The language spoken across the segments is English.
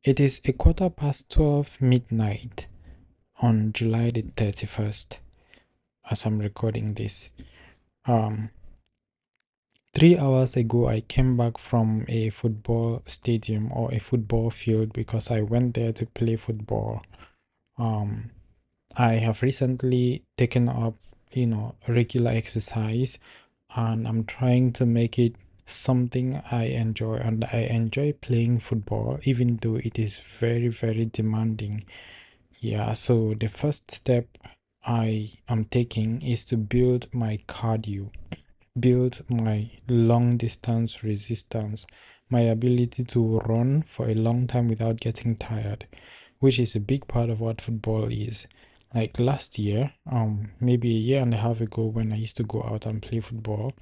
It is a quarter past 12 midnight on July the 31st as I'm recording this. Um, 3 hours ago, I came back from a football stadium or a football field because I went there to play football. Um, I have recently taken up, regular exercise, and I'm trying to make it something I enjoy. And I enjoy playing football, even though it is very, very demanding. Yeah, so the first step I am taking is to build my cardio, build my long distance resistance, my ability to run for a long time without getting tired, which is a big part of what football is. Like last year, maybe a year and a half ago, when I used to go out and play football,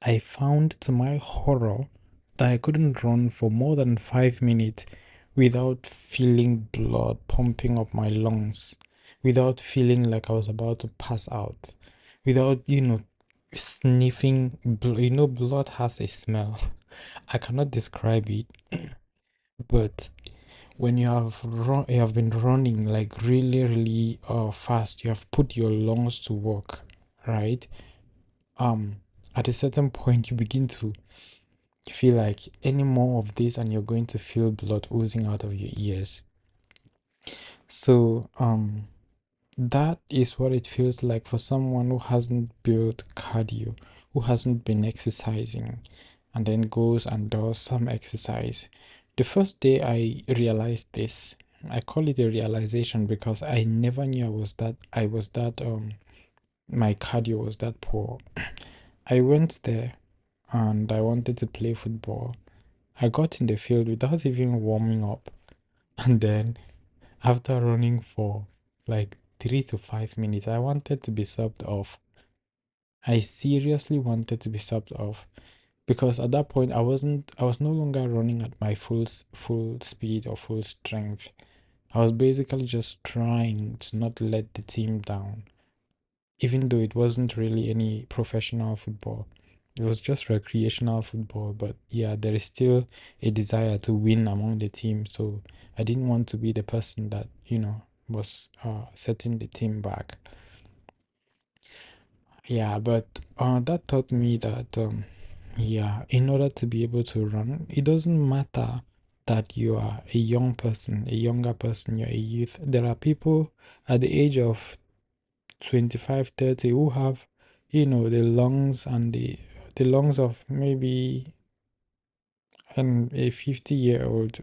I found to my horror that I couldn't run for more than 5 minutes without feeling blood pumping up my lungs, without feeling like I was about to pass out, without, sniffing blood. Blood has a smell. I cannot describe it, but when you have been running like really, really fast, you have put your lungs to work, right? Um, at a certain point, you begin to feel like any more of this and you're going to feel blood oozing out of your ears. So that is what it feels like for someone who hasn't built cardio, who hasn't been exercising, and then goes and does some exercise. The first day I realized this, I call it a realization because I never knew my cardio was that poor. I went there and I wanted to play football. I got in the field without even warming up. And then after running for like 3 to 5 minutes, I wanted to be subbed off. I seriously wanted to be subbed off because at that point I was no longer running at my full speed or full strength. I was basically just trying to not let the team down, even though it wasn't really any professional football. It was just recreational football, but yeah, there is still a desire to win among the team. So I didn't want to be the person that, was setting the team back. Yeah, but that taught me that, yeah, in order to be able to run, it doesn't matter that you are a young person, a younger person, you're a youth. There are people at the age of 25, 30 who have, the lungs and the lungs of maybe a 50-year-old.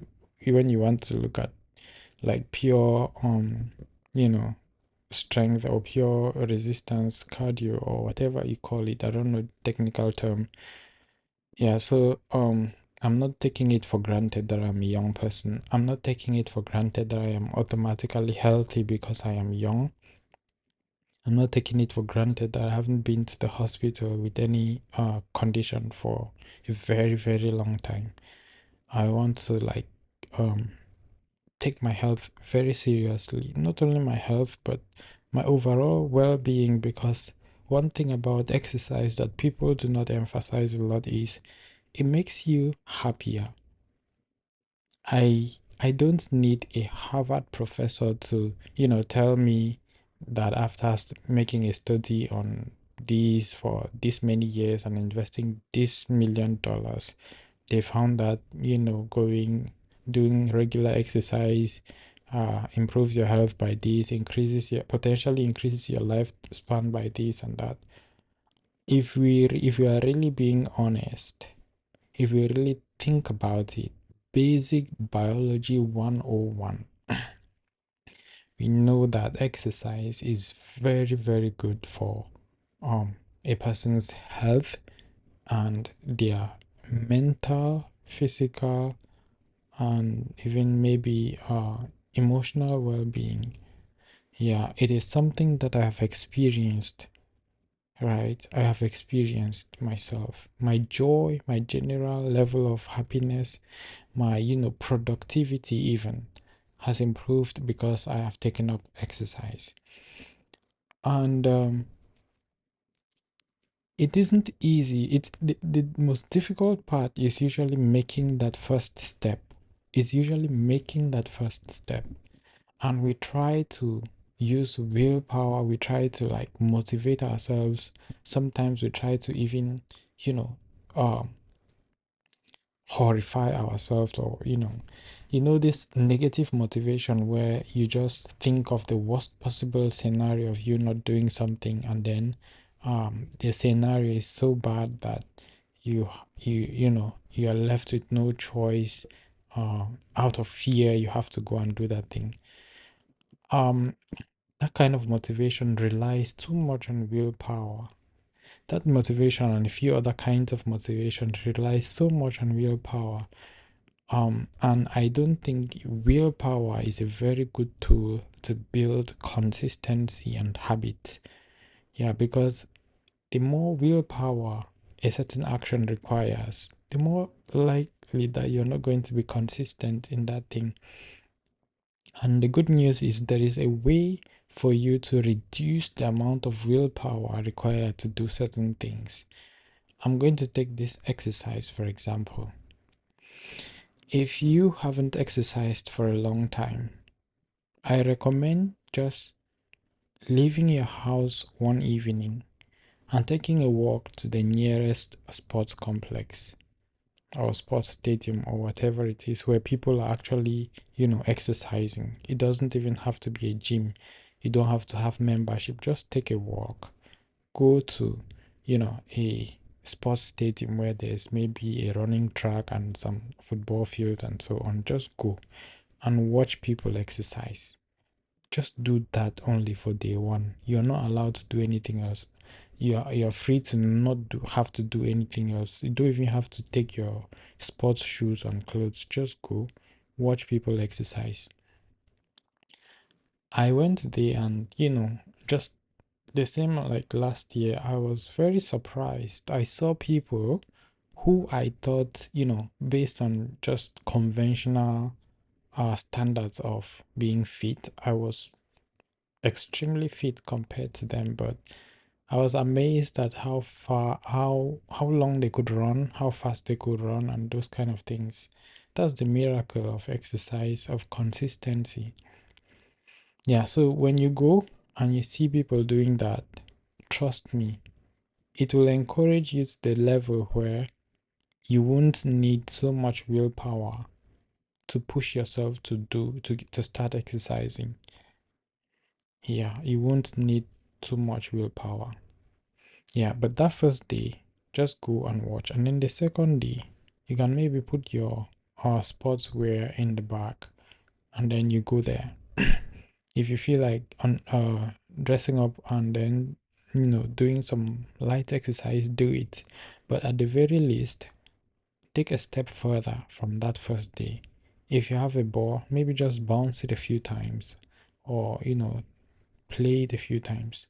When you want to look at like pure you know strength or pure resistance cardio or whatever you call it, I don't know the technical term. Yeah, so I'm not taking it for granted that I'm a young person. I'm not taking it for granted that I am automatically healthy because I am young. I'm not taking it for granted that I haven't been to the hospital with any condition for a very, very long time. I want to um take my health very seriously. Not only my health, but my overall well-being, because one thing about exercise that people do not emphasize a lot is it makes you happier. I don't need a Harvard professor to, tell me that after making a study on this for this many years and investing this $1 million, they found that, doing regular exercise improves your health by this, potentially increases your lifespan by this and that. If we are really being honest, if we really think about it, basic biology 101, we know that exercise is very, very good for a person's health and their mental, physical, and even maybe emotional well-being. Yeah, it is something that I have experienced, right? I have experienced myself. My joy, my general level of happiness, my, productivity even has improved because I have taken up exercise. And it isn't easy. It's the most difficult part is usually making that first step. is usually making that first step. And we try to use willpower, we try to like motivate ourselves. Sometimes we try to even, you know, um, horrify ourselves, or this negative motivation where you just think of the worst possible scenario of you not doing something, and then the scenario is so bad that you you are left with no choice. Out of fear you have to go and do that thing. um that kind of motivation relies too much on willpower. That motivation and a few other kinds of motivation relies so much on willpower. And I don't think willpower is a very good tool to build consistency and habit. Yeah, because the more willpower a certain action requires, the more likely that you're not going to be consistent in that thing. And the good news is there is a way for you to reduce the amount of willpower required to do certain things. I'm going to take this exercise for example. If you haven't exercised for a long time, I recommend just leaving your house one evening and taking a walk to the nearest sports complex or sports stadium or whatever it is where people are actually, exercising. It doesn't even have to be a gym. You don't have to have membership. Just take a walk. Go to, a sports stadium where there's maybe a running track and some football fields and so on. Just go and watch people exercise. Just do that only for day one. You're not allowed to do anything else. You're free to not have to do anything else. You don't even have to take your sports shoes and clothes. Just go watch people exercise. I went there and just the same like last year, I was very surprised. I saw people who I thought, based on just conventional standards of being fit, I was extremely fit compared to them, but I was amazed at how long they could run, how fast they could run, and those kind of things. That's the miracle of exercise, of consistency. Yeah, so when you go and you see people doing that, trust me, it will encourage you to the level where you won't need so much willpower to push yourself to start exercising. Yeah, you won't need too much willpower. Yeah, but that first day, just go and watch. And then the second day, you can maybe put your sportswear in the back and then you go there. If you feel like dressing up and then doing some light exercise, do it. But at the very least, take a step further from that first day. If you have a ball, maybe just bounce it a few times or play it a few times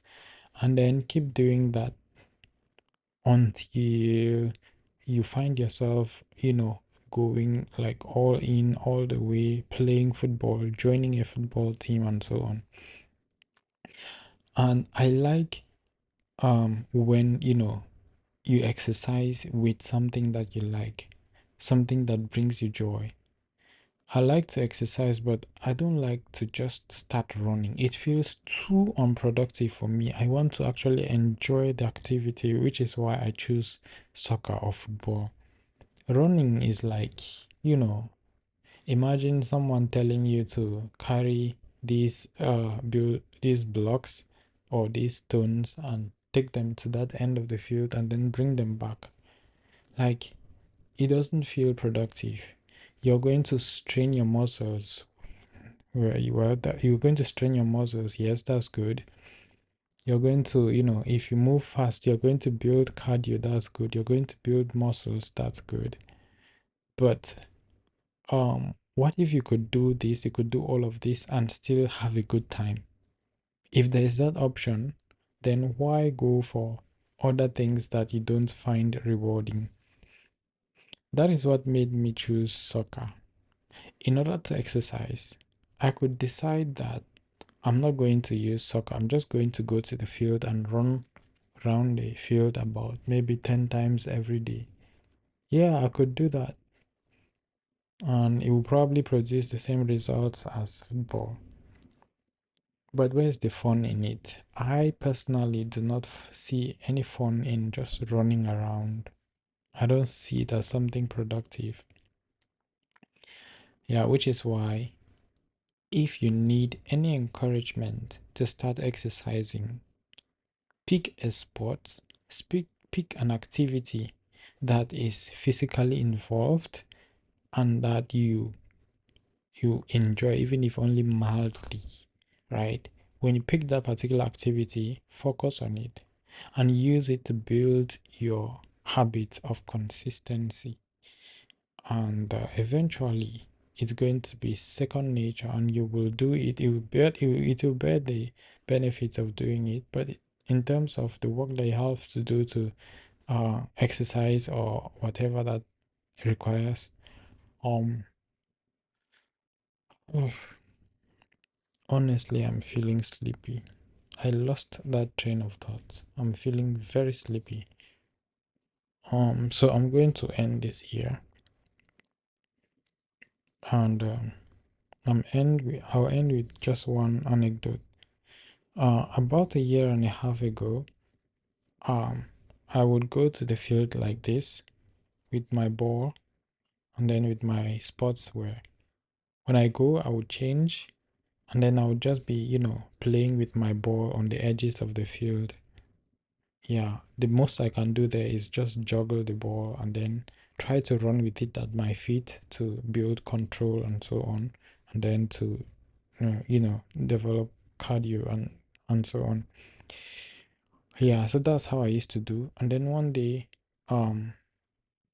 and then keep doing that until you find yourself, going like all in, all the way, playing football, joining a football team, and so on. And I like when you exercise with something that you like, something that brings you joy. I like to exercise, but I don't like to just start running. It feels too unproductive for me. I want to actually enjoy the activity, which is why I choose soccer or football. Running is like, you know, imagine someone telling you to carry these blocks or these stones and take them to that end of the field and then bring them back. Like it doesn't feel productive. You're going to strain your muscles. That you're going to strain your muscles. Yes, that's good. You're going to, if you move fast, you're going to build cardio. That's good. You're going to build muscles. That's good. But what if you could do this, you could do all of this and still have a good time? If there is that option, then why go for other things that you don't find rewarding? That is what made me choose soccer. In order to exercise, I could decide that I'm not going to use soccer. I'm just going to go to the field and run around the field about maybe 10 times every day. Yeah, I could do that. and it will probably produce the same results as football. But where's the fun in it? I personally do not see any fun in just running around. I don't see it as something productive. Yeah, which is why if you need any encouragement to start exercising, pick a sport, pick an activity that is physically involved and that you enjoy, even if only mildly, right? When you pick that particular activity, focus on it and use it to build your habit of consistency. And eventually, it's going to be second nature and you will do it. It will bear the benefits of doing it. But in terms of the work that you have to do to exercise or whatever that requires, um, honestly, I'm feeling sleepy. I lost that train of thought. I'm feeling very sleepy. So I'm going to end this here, and I'll end with just one anecdote. About a year and a half ago, um, I would go to the field like this with my ball and then with my sportswear. When I go, I would change, and then I would just be, playing with my ball on the edges of the field. Yeah, the most I can do there is just juggle the ball and then try to run with it at my feet to build control and so on, and then to, develop cardio and so on. Yeah, so that's how I used to do. And then one day, um,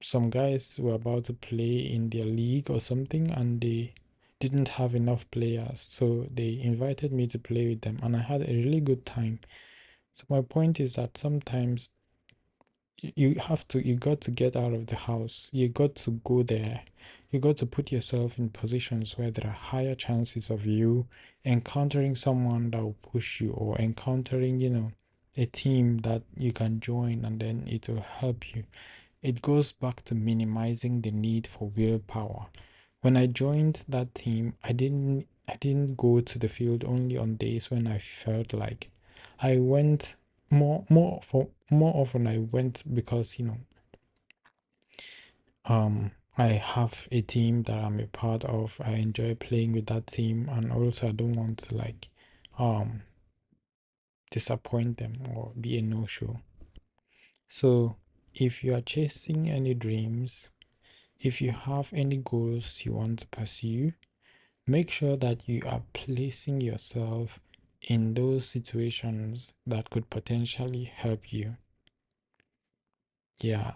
some guys were about to play in their league or something, and they didn't have enough players, so they invited me to play with them, and I had a really good time. So my point is that sometimes you got to get out of the house. You got to go there. You got to put yourself in positions where there are higher chances of you encountering someone that will push you, or encountering, a team that you can join and then it will help you. It goes back to minimizing the need for willpower. When I joined that team, I didn't go to the field only on days when I felt like. I went more often. I went because I have a team that I'm a part of. I enjoy playing with that team, and also I don't want to um disappoint them or be a no-show. So if you are chasing any dreams, if you have any goals you want to pursue, make sure that you are placing yourself in those situations that could potentially help you. Yeah,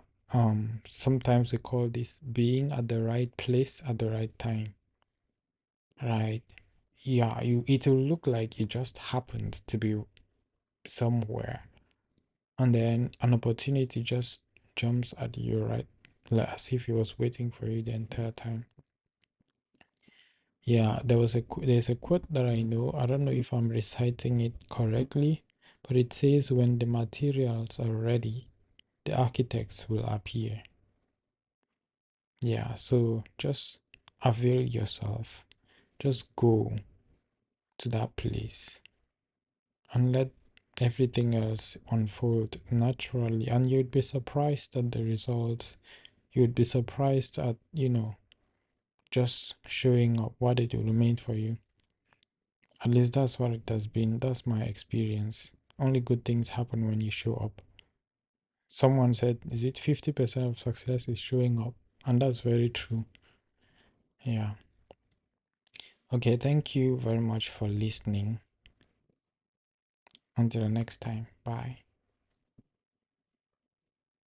sometimes we call this being at the right place at the right time, right? Yeah, it will look like you just happened to be somewhere, and then an opportunity just jumps at you, right? Like as if it was waiting for you the entire time. Yeah, there's a quote that I know. I don't know if I'm reciting it correctly, but it says when the materials are ready, the architects will appear. Yeah, so just avail yourself. Just go to that place and let everything else unfold naturally, and you'd be surprised at the results. You'd be surprised at, just showing up, what it will mean for you. At least that's what it has been. That's my experience. Only good things happen when you show up. Someone said, is it 50% of success is showing up? And that's very true. Yeah. Okay, thank you very much for listening. Until next time. Bye.